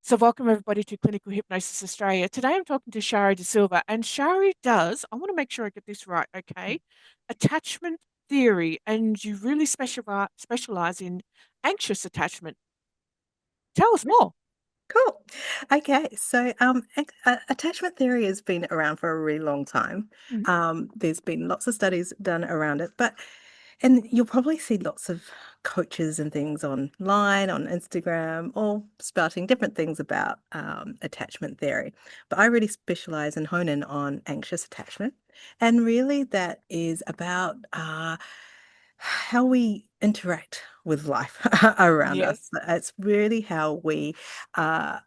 So, welcome everybody to Clinical Hypnosis Australia. Today I'm talking to Shari De Silva, and Shari does, I want to make sure I get this right, okay? Attachment theory, and you really specialize in anxious attachment. Tell us more. Cool. Okay, so attachment theory has been around for a really long time. Mhm. There's been lots of studies done around it, and you'll probably see lots of coaches and things online, on Instagram, all spouting different things about attachment theory. But I really specialize and hone in on anxious attachment. And really, that is about how we interact with life around us. Yes. It's really uh,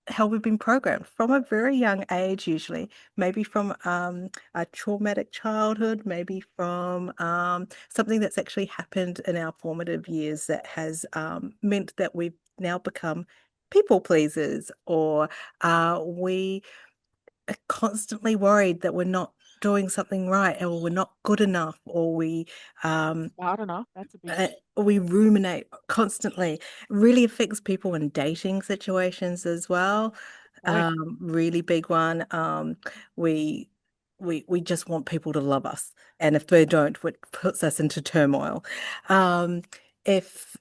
how we've been programmed from a very young age, usually, maybe from a traumatic childhood, maybe from something that's actually happened in our formative years that has meant that we've now become people pleasers, or we are constantly worried that we're not doing something right, or we're not good enough, um, I don't know. That's a big we ruminate constantly. Really affects people in dating situations as well. boy. Really big one. We we just want people to love us, and if they don't, it puts us into turmoil. If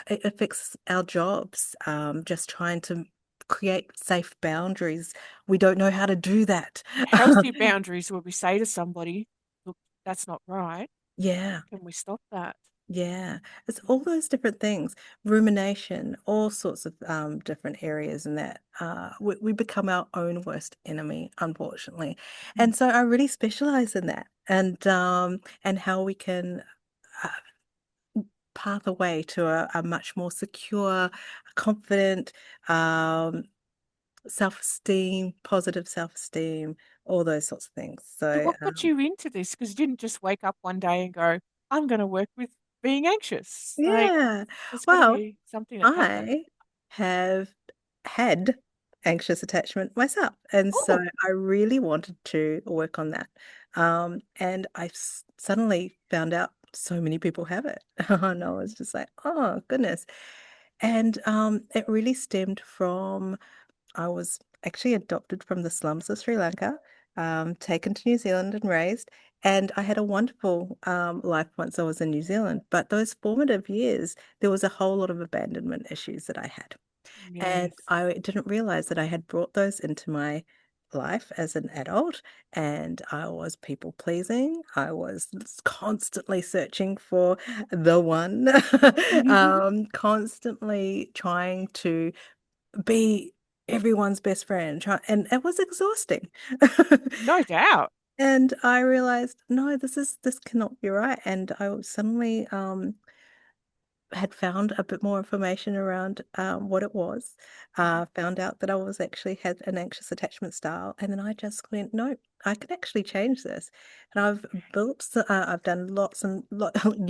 It affects our jobs, just trying to create safe boundaries. We don't know how to do that. Healthy boundaries where we say to somebody, look, that's not right. Yeah. Can we stop that? Yeah, it's all those different things, rumination, all sorts of different areas in that we become our own worst enemy, unfortunately. Mm. And so I really specialize in that, and how we can uh, path away to a much more secure, confident, um, self-esteem, positive self-esteem, all those sorts of things. So, So what got you into this? Because you didn't just wake up one day and go, I'm going to work with being anxious. Like, yeah, there's got to well, be something that happened. I have had anxious attachment myself, and so Oh, I really wanted to work on that. And suddenly found out so many people have it. And I was just like, oh goodness. And it really stemmed from I was actually adopted from the slums of Sri Lanka, taken to New Zealand and raised. And I had a wonderful life once I was in New Zealand. But those formative years, there was a whole lot of abandonment issues that I had. And yes. I didn't realize that I had brought those into my life as an adult. And I was people pleasing. I was constantly searching for the one, constantly trying to be everyone's best friend. And it was exhausting. No doubt. And I realized, no, this cannot be right. And I suddenly had found a bit more information around what it was. Found out that I was actually had an anxious attachment style, and then I just went, no, I can actually change this. And I've done lots and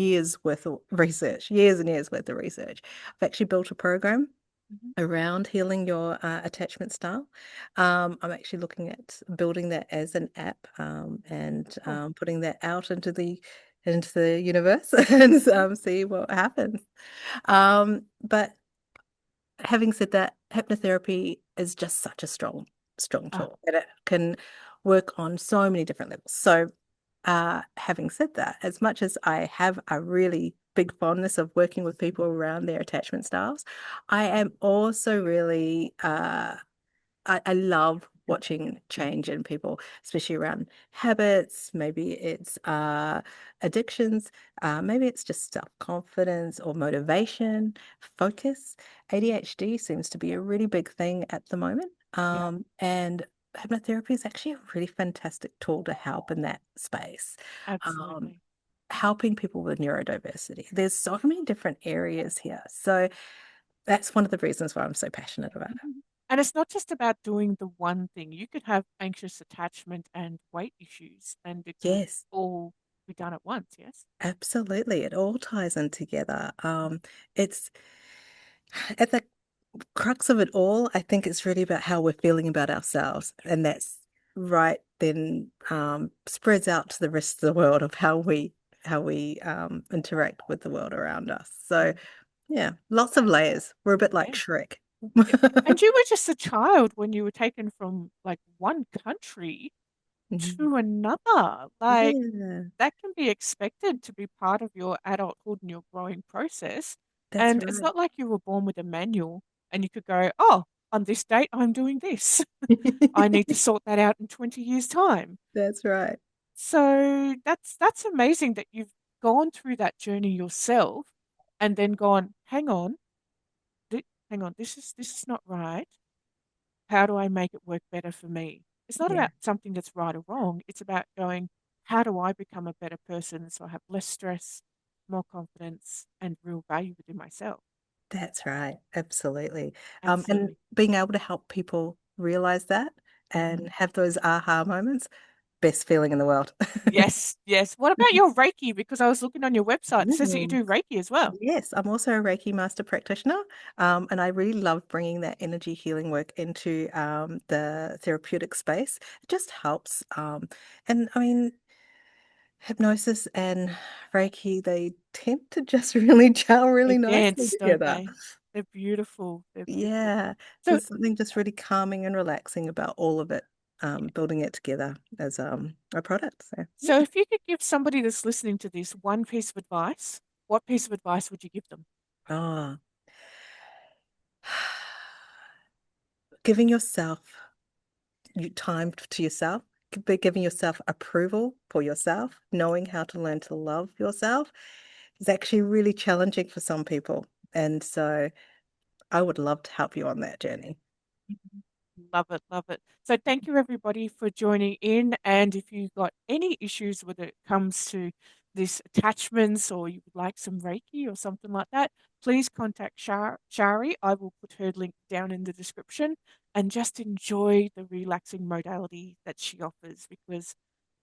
years worth of research, years and years worth of research. I've actually built a program Mhm. around healing your attachment style. I'm actually looking at building that as an app, and Oh, putting that out into the universe and see what happens. But having said that, hypnotherapy is just such a strong ah, tool that it can work on so many different levels. So, having said that, as much as I have a really big fondness of working with people around their attachment styles, I am also really I love watching change in people, especially around habits. Maybe it's addictions, maybe it's just self-confidence or motivation, focus. ADHD seems to be a really big thing at the moment. yeah, And hypnotherapy is actually a really fantastic tool to help in that space. Um, absolutely. Helping people with neurodiversity. There's so many different areas here. So that's one of the reasons why I'm so passionate about it. Mhm. And it's not just about doing the one thing. You could have anxious attachment and weight issues, and it could Yes. all be done at once, yes? Absolutely. It all ties in together. It's at the crux of it all, I think it's really about how we're feeling about ourselves. And that's right then spreads out to the rest of the world of how we interact with the world around us. So Mm. yeah, lots of layers. We're a bit like Yeah. Shrek. And you were just a child when you were taken from like one country Mhm. to another. Like Yeah, that can be expected to be part of your adulthood and your growing process. that's And it's right. not like you were born with a manual and you could go, oh, on this date, I'm doing this. I need to sort that out in 20 years' time. That's right. So that's amazing that you've gone through that journey yourself and then gone, hang on, this is not right. How do I make it work better for me? It's not Yeah, about something that's right or wrong. It's about going, how do I become a better person so I have less stress, more confidence, and real value within myself? that's right. Absolutely. And Absolutely. being able to help people realize that and Mhm. have those aha moments, best feeling in the world. Yes, yes. What about your Reiki? Because I was looking on your website. It says that you Mm. do Reiki as well. Yes, I'm also a Reiki master practitioner, and I really love bringing that energy healing work into the therapeutic space. It just helps. And I mean, hypnosis and Reiki, they tend to just really gel They really nicely dance, don't together. they? They're beautiful. They're beautiful. Yeah, So, there's something just really calming and relaxing about all of it, yeah. building it together as a product. So, So if you could give somebody that's listening to this one piece of advice, what piece of advice would you give them? oh, giving yourself time to yourself, giving yourself approval for yourself, knowing how to learn to love yourself is actually really challenging for some people. And so I would love to help you on that journey. Mhm. Love it, love it. So thank you everybody for joining in. And if you've got any issues when it comes to this attachments or you would like some Reiki or something like that, please contact Shari. I will put her link down in the description and just enjoy the relaxing modality that she offers because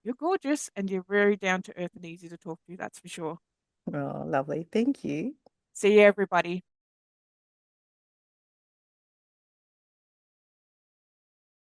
you're gorgeous and you're very down to earth and easy to talk to, that's for sure. Oh, lovely. Thank you. See you everybody.